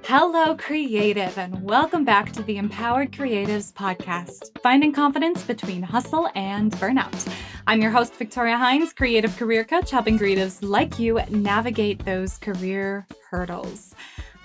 Hello, creative, and welcome back to the Empowered Creatives podcast, finding confidence between hustle and burnout. I'm your host, Victoria Hines, creative career coach, helping creatives like you navigate those career hurdles.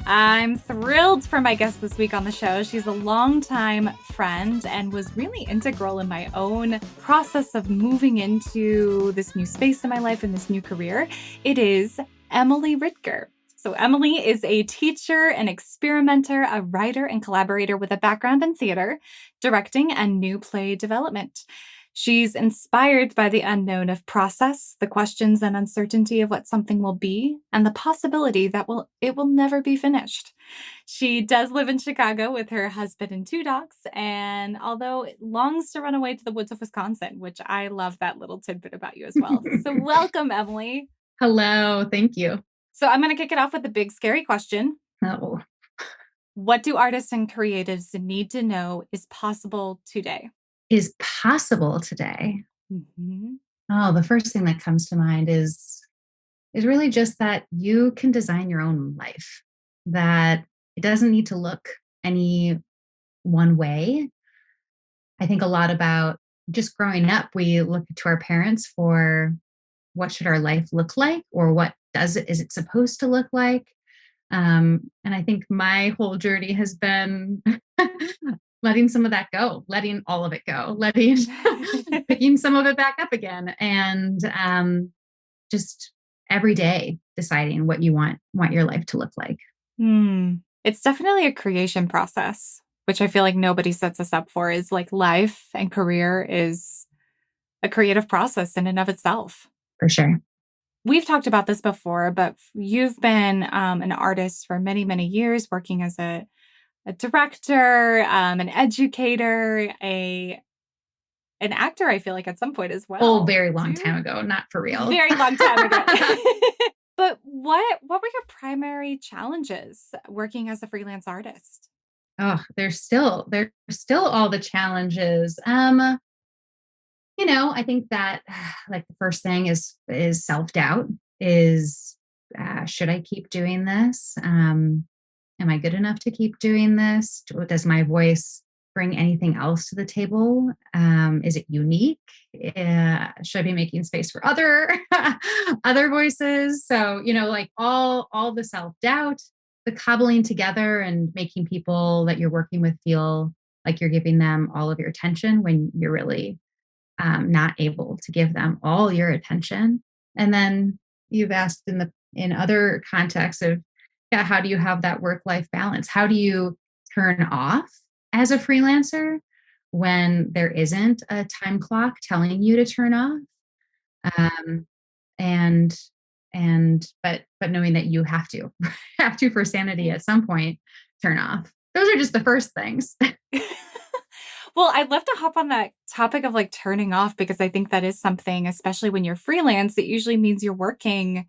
I'm thrilled for my guest this week on the show. She's a longtime friend and was really integral in my own process of moving into this new space in my life and this new career. It is Emily Ritger. So Emily is a teacher, an experimenter, a writer, and collaborator with a background in theater, directing, and new play development. She's inspired by the unknown of process, the questions and uncertainty of what something will be, and the possibility that it will never be finished. She does live in Chicago with her husband and 2 dogs, and although longs to run away to the woods of Wisconsin, which I love that little tidbit about you as well. So welcome, Emily. Hello, thank you. So I'm going to kick it off with a big, scary question. Oh. What do artists and creatives need to know is possible today? Is possible today? Mm-hmm. Oh, the first thing that comes to mind is really just that you can design your own life, that it doesn't need to look any one way. I think a lot about just growing up, we look to our parents for what should our life look like, or what is it supposed to look like? And I think my whole journey has been letting some of that go, letting all of it go, picking some of it back up again, and just every day deciding what you want your life to look like. It's definitely a creation process, which I feel like nobody sets us up for. Is like life and career is a creative process in and of itself. For sure. We've talked about this before, but you've been an artist for many, many years, working as a director, an educator, an actor, I feel like at some point as well. Oh, very long time ago, not for real. Very long time ago. But what were your primary challenges working as a freelance artist? Oh, there's still all the challenges. I think that like the first thing is self-doubt. Should I keep doing this? Am I good enough to keep doing this? Does my voice bring anything else to the table? Is it unique? Should I be making space for other voices? So, like all the self-doubt, the cobbling together and making people that you're working with feel like you're giving them all of your attention when you're really not able to give them all your attention. And then you've asked in other contexts of, how do you have that work-life balance? How do you turn off as a freelancer when there isn't a time clock telling you to turn off? But knowing that you have to for sanity at some point turn off. Those are just the first things. Well, I'd love to hop on that topic of like turning off, because I think that is something, especially when you're freelance, it usually means you're working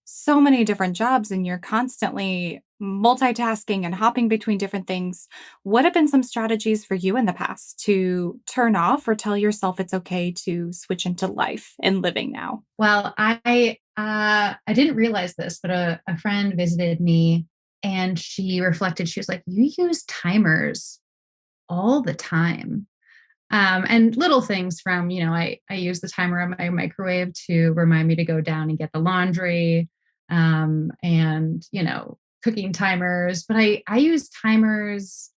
so many different jobs and you're constantly multitasking and hopping between different things. What have been some strategies for you in the past to turn off or tell yourself it's okay to switch into life and living now? Well, I didn't realize this, but a friend visited me and she reflected. She was like, "You use timers all the time." And little things from, I use the timer on my microwave to remind me to go down and get the laundry, and, cooking timers. But I use timers.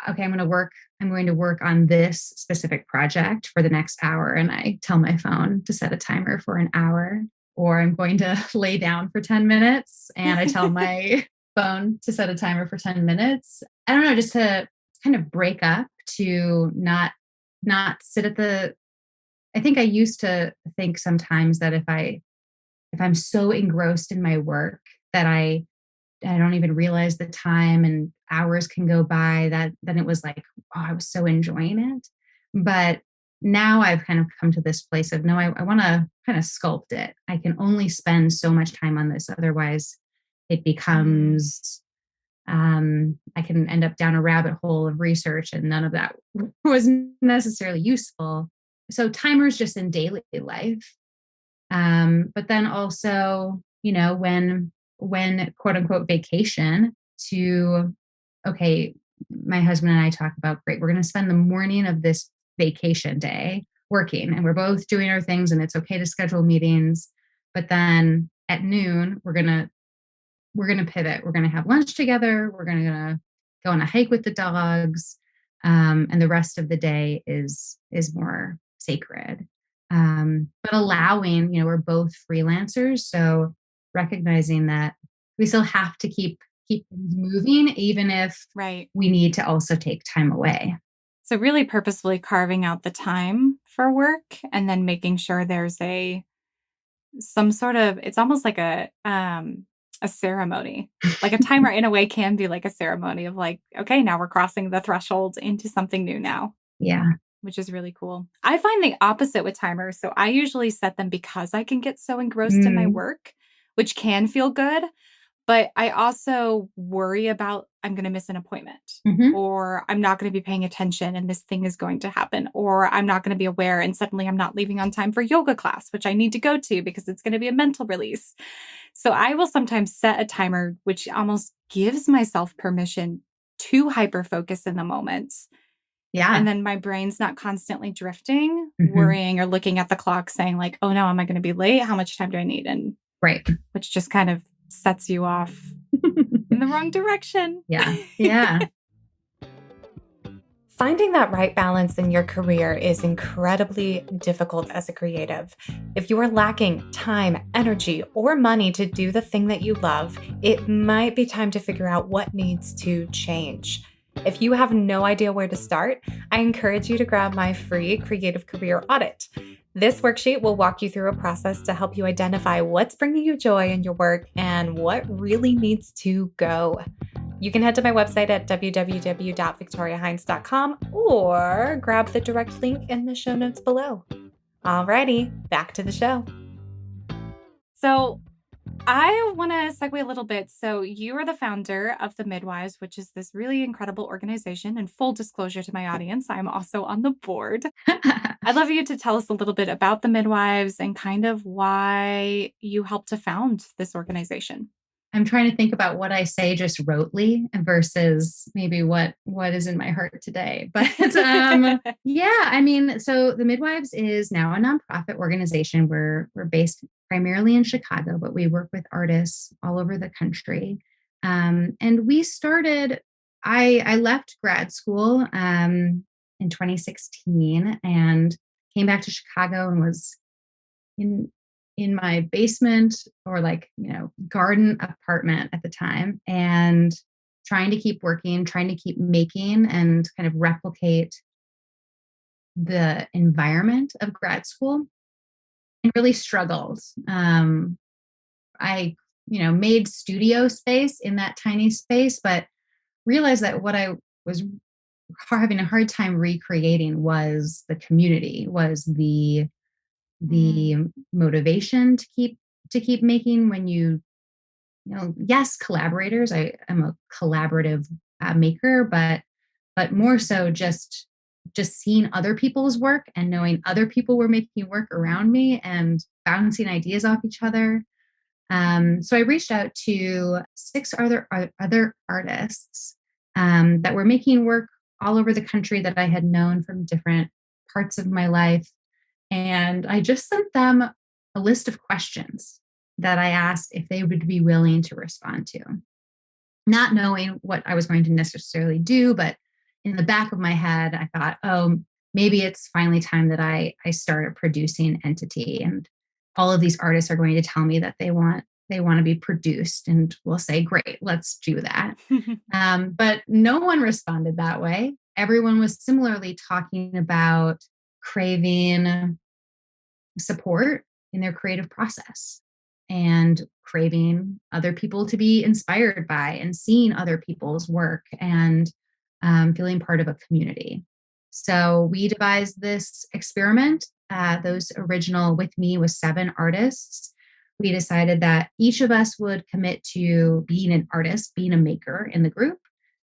Okay, I'm going to work on this specific project for the next hour. And I tell my phone to set a timer for an hour, or I'm going to lay down for 10 minutes and I tell my phone to set a timer for 10 minutes. I don't know, just to kind of break up, to not sit I think I used to think sometimes that if I'm so engrossed in my work that I don't even realize the time and hours can go by, that then it was like, oh, I was so enjoying it. But now I've kind of come to this place of, no, I want to kind of sculpt it. I can only spend so much time on this. Otherwise it becomes, I can end up down a rabbit hole of research and none of that was necessarily useful. so timers just in daily life. But then also, when quote unquote vacation to, okay, my husband and I talk about, great, we're going to spend the morning of this vacation day working and we're both doing our things and it's okay to schedule meetings. But then at noon, we're going to pivot. We're going to have lunch together. We're going to go on a hike with the dogs. And the rest of the day is more sacred. But allowing, we're both freelancers. So recognizing that we still have to keep things moving, even if Right. we need to also take time away. So really purposefully carving out the time for work and then making sure there's some sort of, it's almost like a ceremony. Like a timer in a way can be like a ceremony of like, okay, now we're crossing the threshold into something new now, Yeah. which is really cool. I find the opposite with timers. So I usually set them because I can get so engrossed in my Mm, work, which can feel good. But I also worry about I'm going to miss an appointment mhm. or I'm not going to be paying attention and this thing is going to happen or I'm not going to be aware and suddenly I'm not leaving on time for yoga class, which I need to go to because it's going to be a mental release. So I will sometimes set a timer, which almost gives myself permission to hyper focus in the moment. And Yeah. then my brain's not constantly drifting, Mhm. worrying or looking at the clock saying like, oh no, am I going to be late? How much time do I need? And Right. which just kind of sets you off in the wrong direction. Yeah. Yeah. Finding that right balance in your career is incredibly difficult as a creative. If you are lacking time, energy, or money to do the thing that you love, it might be time to figure out what needs to change. If you have no idea where to start, I encourage you to grab my free creative career audit. This worksheet will walk you through a process to help you identify what's bringing you joy in your work and what really needs to go. You can head to my website at www.victoriahines.com or grab the direct link in the show notes below. Alrighty, back to the show. So I want to segue a little bit. So you are the founder of the Midwives, which is this really incredible organization. And full disclosure to my audience, I'm also on the board. I'd love you to tell us a little bit about the Midwives and kind of why you helped to found this organization. I'm trying to think about what I say just rotely versus maybe what is in my heart today. But yeah, I mean, so the Midwives is now a nonprofit organization. We're based primarily in Chicago, but we work with artists all over the country. And we started. I left grad school in 2016 and came back to Chicago and was in my basement or like, garden apartment at the time and trying to keep working, trying to keep making and kind of replicate the environment of grad school and really struggled. I, made studio space in that tiny space, but realized that what I was having a hard time recreating was the community, was the Mm, motivation to keep making when yes, collaborators, I am a collaborative maker, but more so just seeing other people's work and knowing other people were making work around me and bouncing ideas off each other. So I reached out to six other artists that were making work all over the country that I had known from different parts of my life, and I just sent them a list of questions that I asked if they would be willing to respond to, not knowing what I was going to necessarily do. But in the back of my head, I thought, oh, maybe it's finally time that I start a producing entity. And all of these artists are going to tell me that they want to be produced. And we'll say, great, let's do that. But no one responded that way. Everyone was similarly talking about craving support in their creative process and craving other people to be inspired by and seeing other people's work and feeling part of a community. So we devised this experiment. Those original with me was 7 artists. We decided that each of us would commit to being an artist, being a maker in the group.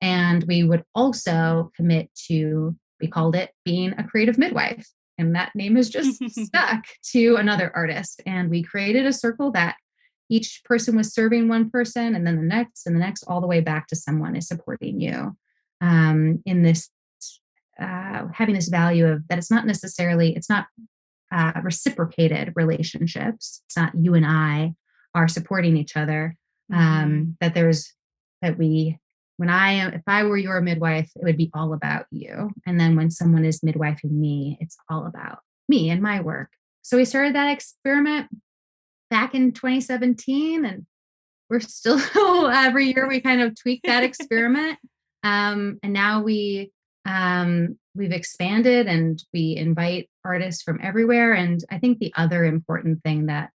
And we would also commit to, we called it being a creative midwife. and that name has just stuck to another artist. And we created a circle that each person was serving one person, and then the next and the next, all the way back to someone is supporting you in this having this value of that it's not reciprocated relationships. It's not you and I are supporting each other. That there's that we if I were your midwife, it would be all about you. And then when someone is midwifing me, it's all about me and my work. So we started that experiment back in 2017, and we're still every year we kind of tweak that experiment. And now we've expanded and we invite artists from everywhere. And I think the other important thing that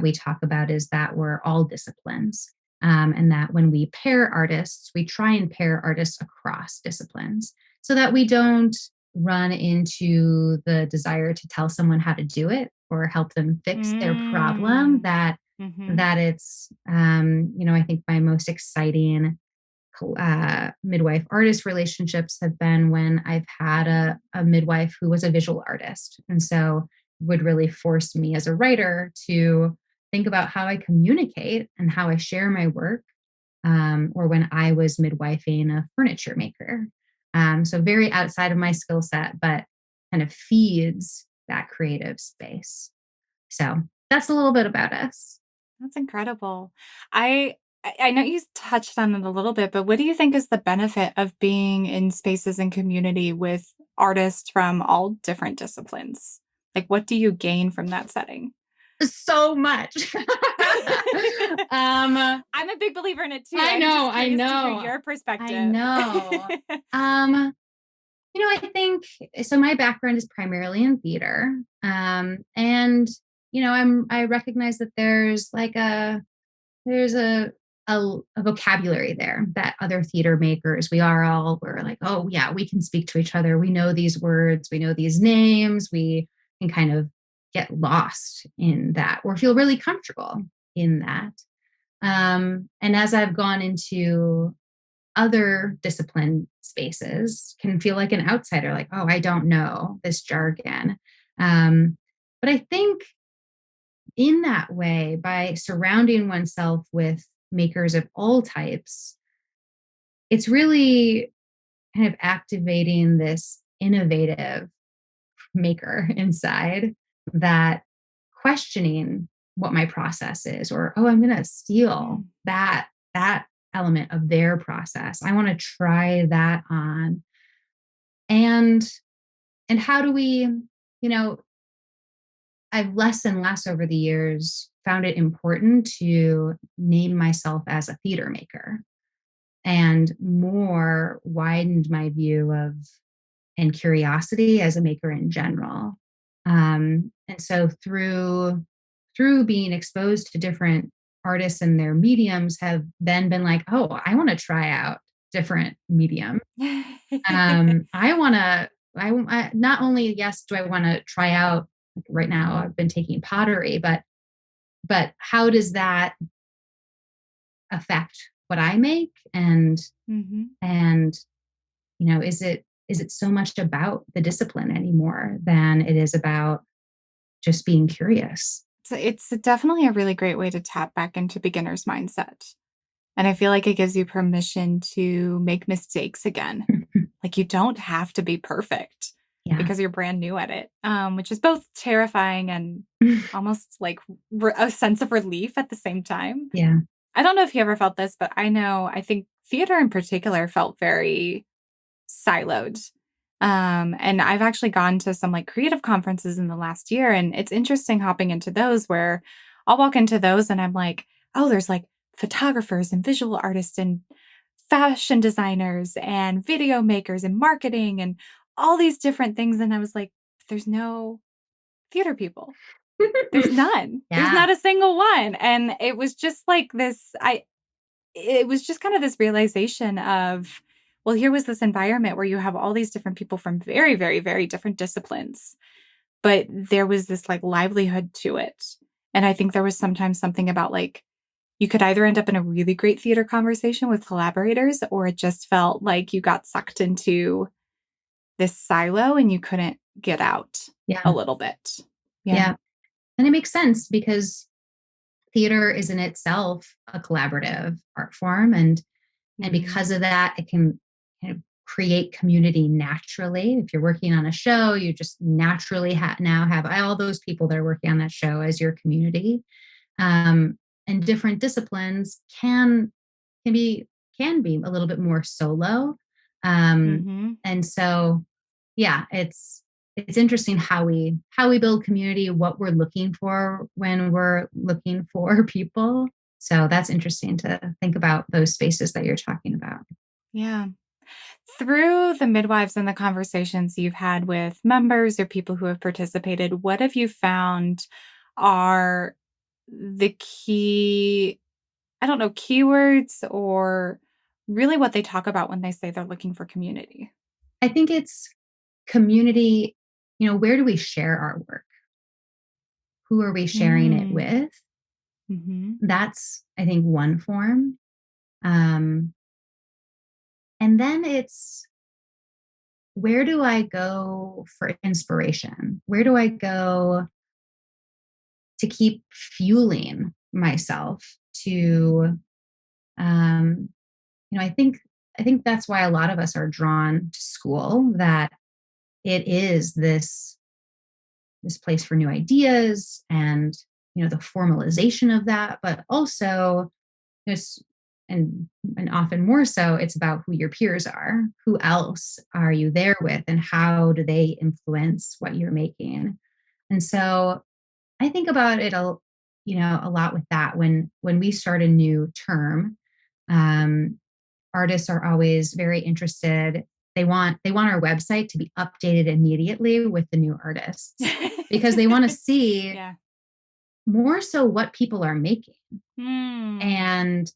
we talk about is that we're all disciplines. And that when we pair artists, we try and pair artists across disciplines so that we don't run into the desire to tell someone how to do it or help them fix their problem. That it's, I think my most exciting midwife artist relationships have been when I've had a midwife who was a visual artist. And so would really force me as a writer to think about how I communicate and how I share my work, or when I was midwifing a furniture maker. So very outside of my skill set, but kind of feeds that creative space. So that's a little bit about us. That's incredible. I know you touched on it a little bit, but what do you think is the benefit of being in spaces and community with artists from all different disciplines? Like, what do you gain from that setting? So much. I'm a big believer in it too. I know. To hear your perspective. I know. I think so. My background is primarily in theater, and I recognize that there's a vocabulary there that other theater makers we're like, oh yeah, we can speak to each other. We know these words. We know these names. We can kind of get lost in that or feel really comfortable in that. And as I've gone into other discipline spaces, can feel like an outsider, like, oh, I don't know this jargon. But I think in that way, by surrounding oneself with makers of all types, it's really kind of activating this innovative maker inside that questioning what my process is, or, oh, I'm going to steal that element of their process. I want to try that on. And how do we, I've less and less over the years found it important to name myself as a theater maker, and more widened my view of and curiosity as a maker in general. And so through being exposed to different artists and their mediums, have then been like, oh, I want to try out different mediums. I not only, yes, do I want to try out, like right now I've been taking pottery, but how does that affect what I make? And is it so much about the discipline anymore than it is about just being curious? So it's definitely a really great way to tap back into beginner's mindset. And I feel like it gives you permission to make mistakes again. Like, you don't have to be perfect because you're brand new at it, which is both terrifying and almost like a sense of relief at the same time. Yeah. I don't know if you ever felt this, but I think theater in particular felt very siloed. And I've actually gone to some like creative conferences in the last year, and it's interesting hopping into those where I'll walk into those and I'm like, oh, there's like photographers and visual artists and fashion designers and video makers and marketing and all these different things. And I was like, there's no theater people. There's none. Yeah. There's not a single one. And it was just like this, it was just kind of this realization of, well, here was this environment where you have all these different people from very, very, very different disciplines, but there was this like livelihood to it. And I think there was sometimes something about like, you could either end up in a really great theater conversation with collaborators, or it just felt like you got sucked into this silo and you couldn't get out a Yeah. little bit. Yeah. Yeah. And it makes sense because theater is in itself a collaborative art form. And Mm-hmm. because of that, it can kind of create community naturally. If you're working on a show, you just naturally now have all those people that are working on that show as your community. Um, and different disciplines can be can be a little bit more solo. Um, Mm-hmm. and so, yeah, it's interesting how we build community, what we're looking for when we're looking for people. So that's interesting to think about those spaces that you're talking about. Yeah. Through the midwives and the conversations you've had with members or people who have participated, what have you found are the key, I don't know, keywords or really what they talk about when they say they're looking for community? I think it's community. Where do we share our work? Who are we sharing it Mm. with? Mm-hmm. That's, I think, one form. Um, and then it's, where do I go for inspiration? Where do I go to keep fueling myself to, um, I think that's why a lot of us are drawn to school, that it is this place for new ideas and the formalization of that, but also this, and often more so, it's about who your peers are. Who else are you there with, and how do they influence what you're making? And so I think about it a lot with that. When we start a new term, um, artists are always very interested. They want our website to be updated immediately with the new artists, because they want to see Yeah. more so what people are making, Mm. and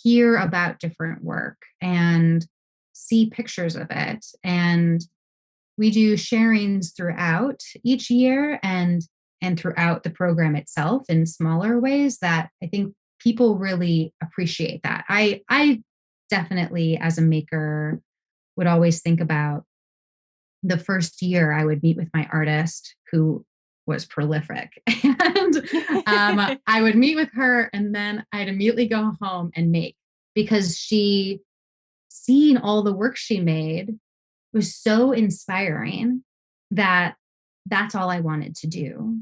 hear about different work and see pictures of it. And we do sharings throughout each year, and throughout the program itself in smaller ways that I think people really appreciate. That I definitely, as a maker, would always think about the first year I would meet with my artist, who was prolific. And I would meet with her, and then I'd immediately go home and make, because seeing all the work she made was so inspiring that that's all I wanted to do.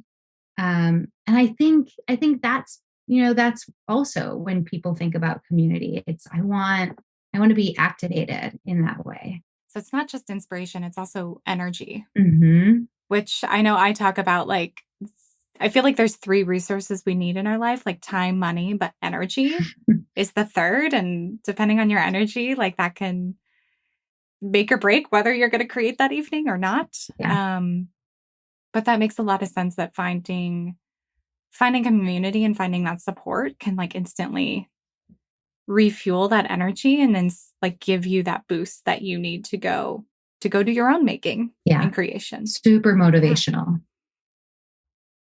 And I think that's also when people think about community. It's, I want to be activated in that way. So it's not just inspiration, it's also energy, Hmm. which I know I talk about. Like, I feel like there's three resources we need in our life, like time, money, but energy is the third. And depending on your energy, like that can make or break whether you're going to create that evening or not. Yeah. But that makes a lot of sense, that finding community and finding that support can like instantly refuel that energy and then like give you that boost that you need to go do your own making Yeah. and creation. Super Yeah, motivational.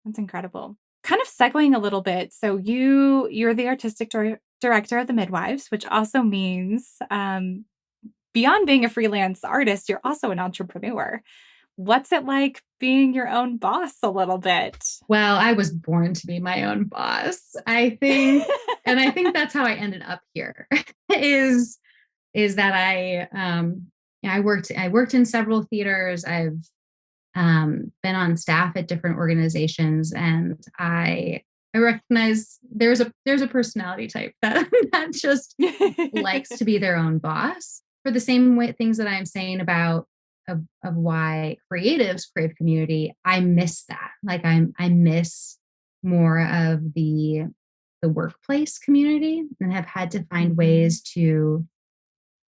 that's incredible. Kind of segueing a little bit. So you're the artistic director of the Midwives, which also means beyond being a freelance artist, you're also an entrepreneur. What's it like being your own boss a little bit? Well, I was born to be my own boss, I think. And I think that's how I ended up here. is that I worked in several theaters. I've been on staff at different organizations, and I recognize there's a personality type that that just likes to be their own boss, for the same way things that I'm saying about of why creatives crave community. I miss that. Like, I miss more of the workplace community, and have had to find Mhm. ways to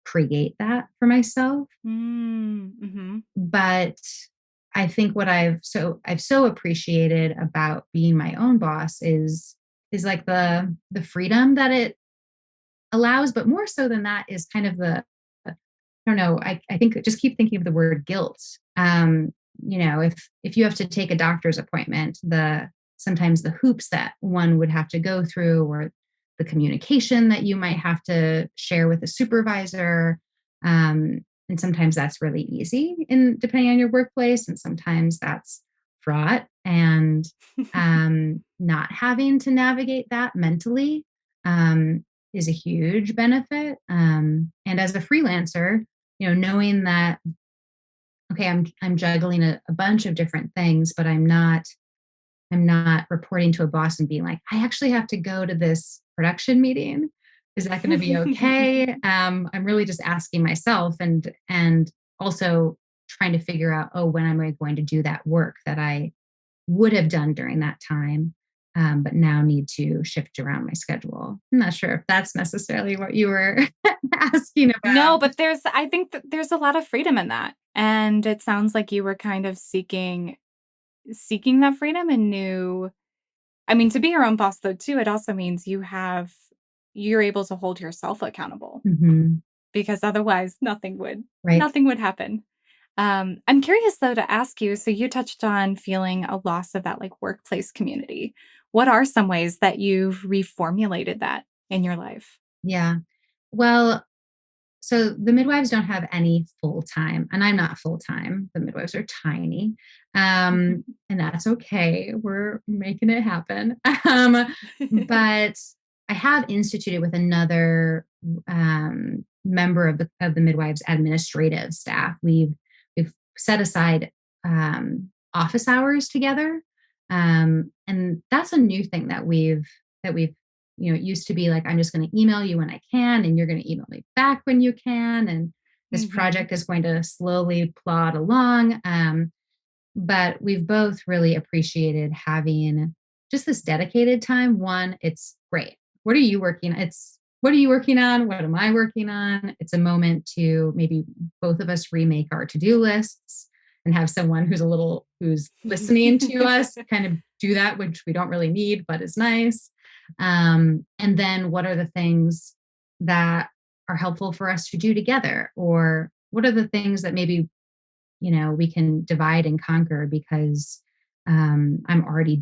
create that for myself. Mhm. But I think what I've so appreciated about being my own boss is like the freedom that it allows, but more so than that is kind of I don't know, I think, just keep thinking of the word guilt. If you have to take a doctor's appointment, the sometimes the hoops that one would have to go through, or the communication that you might have to share with a supervisor, And sometimes that's really easy in depending on your workplace. And sometimes that's fraught and not having to navigate that mentally is a huge benefit. And as a freelancer, knowing that, okay, I'm juggling a bunch of different things, but I'm not reporting to a boss and being like, I actually have to go to this production meeting. Is that going to be okay? I'm really just asking myself and also trying to figure out, when am I going to do that work that I would have done during that time, but now need to shift around my schedule. I'm not sure if that's necessarily what you were asking No, about. but I think that there's a lot of freedom in that. And it sounds like you were kind of seeking that freedom and knew, I mean, to be your own boss though, too, it also means you're able to hold yourself accountable Mhm. because otherwise Right. nothing would happen. I'm curious though to ask you, so you touched on feeling a loss of that like workplace community. What are some ways that you've reformulated that in your life? Yeah. Well, so the midwives don't have any full time, and I'm not full time. The midwives are tiny, and that's okay. We're making it happen. But I have instituted with another member of the midwives administrative staff. We've set aside office hours together, and that's a new thing that we've it used to be like, I'm just going to email you when I can, and you're going to email me back when you can. And this Mhm. project is going to slowly plod along. But we've both really appreciated having just this dedicated time. One, it's great. What are you working? What are you working on? What am I working on? It's a moment to maybe both of us remake our to-do lists and have someone who's listening to us kind of do that, which we don't really need, but is nice. And then what are the things that are helpful for us to do together? Or what are the things that maybe we can divide and conquer because I'm already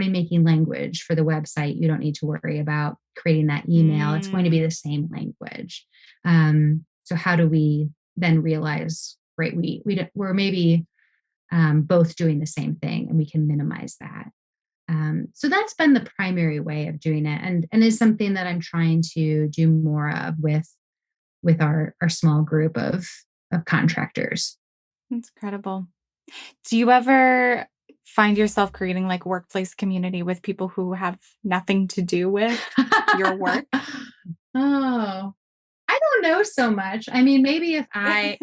making language for the website. You don't need to worry about creating that email. It's going to be Mm. the same language. So how do we then realize, right, we're maybe both doing the same thing and we can minimize that. So that's been the primary way of doing it, and is something that I'm trying to do more of with our small group of contractors. That's incredible. Do you ever find yourself creating like workplace community with people who have nothing to do with your work? Oh, I don't know so much. I mean, maybe if I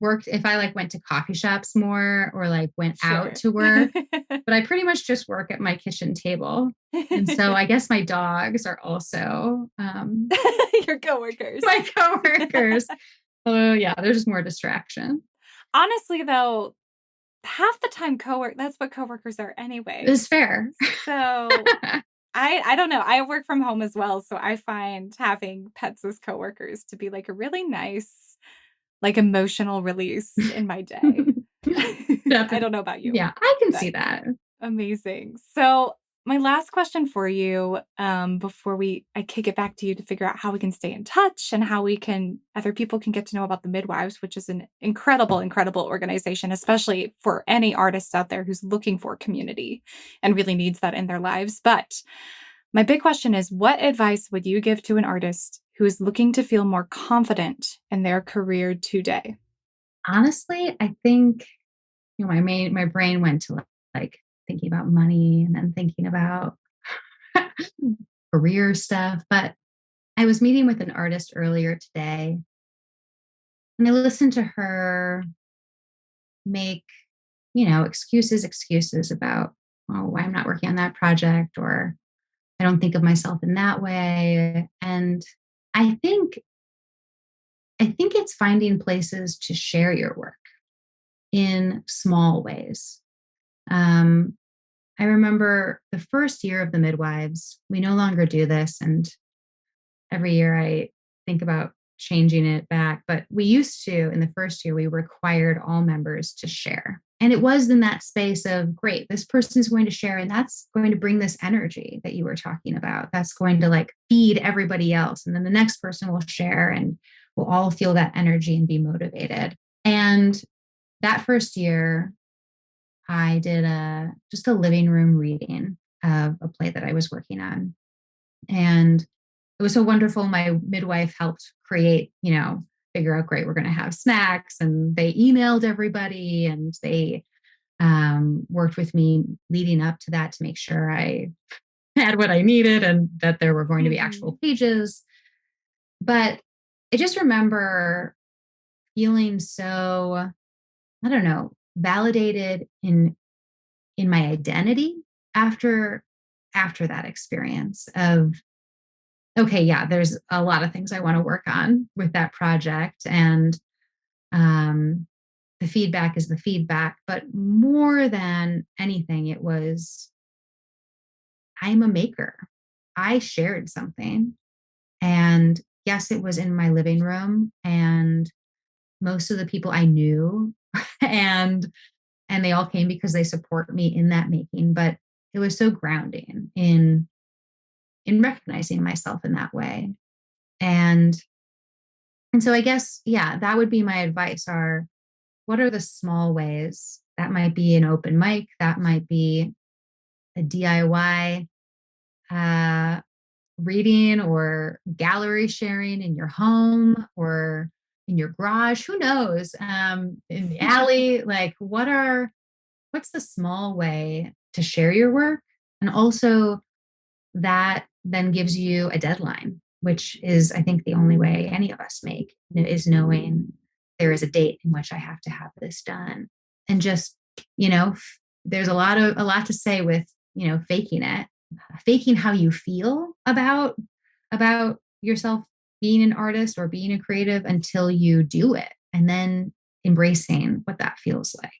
like went to coffee shops more or like went out Sure. to work, but I pretty much just work at my kitchen table. And so I guess my dogs are also Your coworkers. my coworkers. Oh yeah, there's just more distraction. Honestly, though, half the time that's what coworkers are anyway. It's fair. So I don't know. I work from home as well, so I find having pets as coworkers to be like a really nice, like emotional release in my day. I Definitely. don't know about you, Yeah, I can see but that. amazing. So, my last question for you, before I kick it back to you to figure out how we can stay in touch and how other people can get to know about the Midwives, which is an incredible, incredible organization, especially for any artist out there who's looking for community and really needs that in their lives. But my big question is, what advice would you give to an artist who is looking to feel more confident in their career today? Honestly, I think my brain went to like thinking about money and then thinking about career stuff. But I was meeting with an artist earlier today and I listened to her make, excuses about, oh, why I'm not working on that project, or I don't think of myself in that way. And I think I think it's finding places to share your work in small ways. Um, I remember the first year of the midwives, we no longer do this. And every year I think about changing it back. But we used to, in the first year, we required all members to share. And it was in that space of, great, this person is going to share, and that's going to bring this energy that you were talking about. That's going to like feed everybody else. And then the next person will share. And we'll all feel that energy and be motivated. And that first year, I did just a living room reading of a play that I was working on. And it was so wonderful. My midwife helped create, figure out, great, we're going to have snacks. And they emailed everybody and they worked with me leading up to that to make sure I had what I needed and that there were going to be actual pages. But I just remember feeling so, I don't know, validated in my identity after that experience of, okay, yeah, there's a lot of things I want to work on with that project. And the feedback is the feedback. But more than anything, it was, I'm a maker. I shared something. And yes, it was in my living room. And most of the people I knew and they all came because they support me in that making. But it was so grounding in recognizing myself in that way. And so I guess, yeah, that would be my advice are, what are the small ways? That might be an open mic, that might be a DIY reading or gallery sharing in your home or in your garage, who knows, in the alley, like what's the small way to share your work? And also that then gives you a deadline, which is, I think, the only way any of us make, is knowing there is a date in which I have to have this done. And just, there's a lot to say with, faking how you feel about yourself being an artist or being a creative until you do it, and then embracing what that feels like.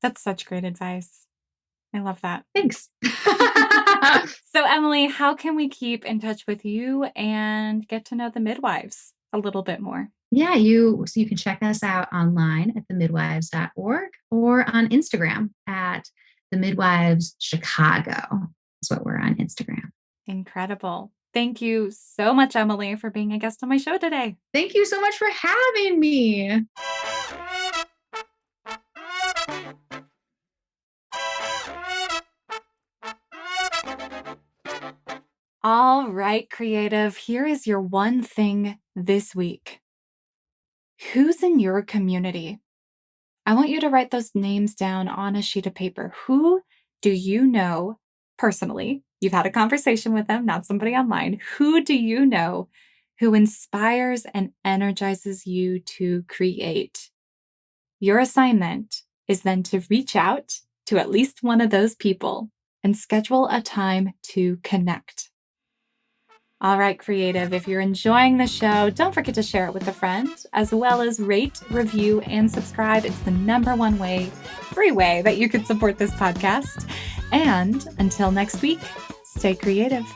That's such great advice. I love that. Thanks. So, Emily, how can we keep in touch with you and get to know the Midwives a little bit more? Yeah, you can check us out online at themidwives.org or on Instagram at the Midwives Chicago. That's what we're on Instagram. Incredible. Thank you so much, Emily, for being a guest on my show today. Thank you so much for having me. All right, creative, here is your one thing this week. Who's in your community? I want you to write those names down on a sheet of paper. Who do you know personally? You've had a conversation with them, not somebody online. Who do you know who inspires and energizes you to create? Your assignment is then to reach out to at least one of those people and schedule a time to connect. All right, creative, if you're enjoying the show, don't forget to share it with a friend, as well as rate, review, and subscribe. It's the #1 free way that you can support this podcast. And until next week, stay creative.